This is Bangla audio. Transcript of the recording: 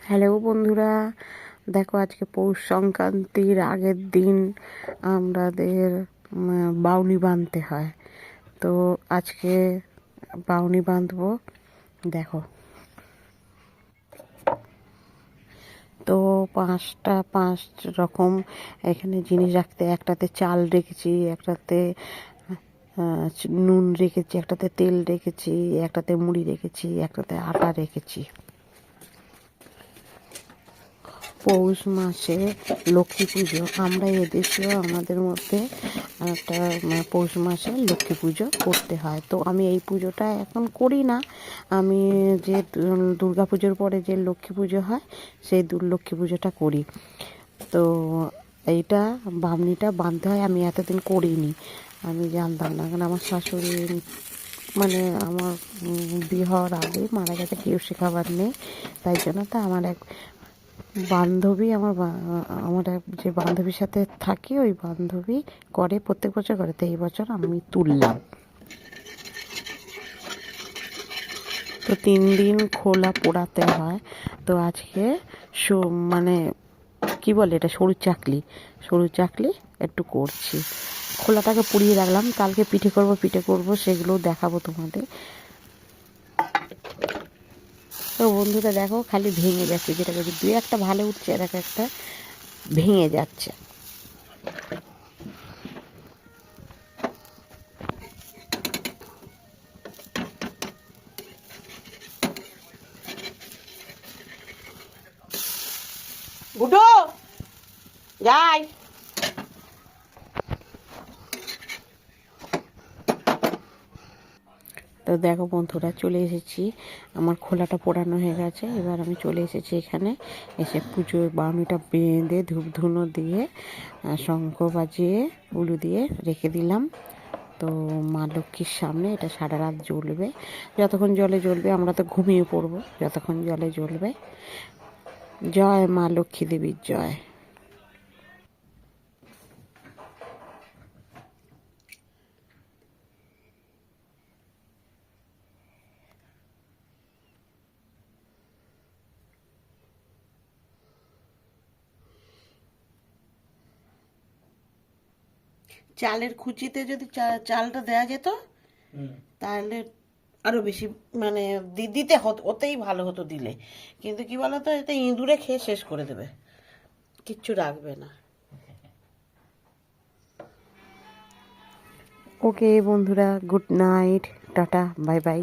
হ্যালো বন্ধুরা, দেখো আজকে পৌষ সংক্রান্তির আগের দিন আমাদের বাউনি বাঁধতে হয়। তো আজকে বাউনি বাঁধবো। দেখো, তো পাঁচ রকম এখানে জিনিস রাখতে, একটাতে চাল রেখেছি, একটাতে নুন রেখেছি, একটাতে তেল রেখেছি, একটাতে মুড়ি রেখেছি, একটাতে আটা রেখেছি। পৌষ মাসে লক্ষ্মী পুজো, আমরা এদেশেও আমাদের মধ্যে একটা পৌষ মাসে লক্ষ্মী পুজো করতে হয়। তো আমি এই পুজোটা এখন করি না, আমি যে দুর্গা পুজোর পরে যে লক্ষ্মী পুজো হয় সেই লক্ষ্মী পুজোটা করি। তো এইটা বামনিটা বাঁধতে হয়, আমি এতদিন করিনি, আমি জানতাম না, কারণ আমার শাশুড়ি মানে আমার বিয়ে হওয়ার আগে মারা গেছে, কেউ শেখাবার নেই। তাই জন্য তো আমার এক বান্ধবী, আমার যে বান্ধবীর সাথে থাকি ওই বান্ধবী করে, প্রত্যেক বছর করে। তো এই বছর আমি তুললাম। তো 3 দিন খোলা পোড়াতে হয়। তো আজকে মানে কি বলে এটা, সরু চাকলি একটু করছি। খোলাটাকে পুড়িয়ে রাখলাম, কালকে পিঠে করব, সেগুলো দেখাবো তোমাদের। তো বন্ধুরা দেখো, খালি ভেঙে যাচ্ছে, যেটা বলছি 2-1টা ভালো উঠছে, আর একটা ভেঙে যাচ্ছে। গুডো যাই। তো দেখো বন্ধুরা, চলে এসেছি, আমার খোলাটা পোড়ানো হয়ে গেছে। এবার আমি চলে এসেছি এখানে, এসে পুজোর বাউনিটা বেঁধে ধূপ ধুনো দিয়ে শঙ্খ বাজিয়ে উলু দিয়ে রেখে দিলাম। তো মা লক্ষ্মীর সামনে এটা সারা রাত জ্বলবে, যতক্ষণ জলে জ্বলবে। আমরা তো ঘুমিয়ে পড়বো যতক্ষণ জলে জ্বলবে। জয় মা লক্ষ্মী দেবীর জয়। চালের খুচিতে যদি চালটা দেওয়া যেত তাহলে আরো বেশি মানে দিতে হতো, ওতেই ভালো হতো দিলে। কিন্তু কি বলতো, এতে ইঁদুরে খেয়ে শেষ করে দেবে, কিচ্ছু রাখবে না। ওকে বন্ধুরা, good night, tata, bye bye.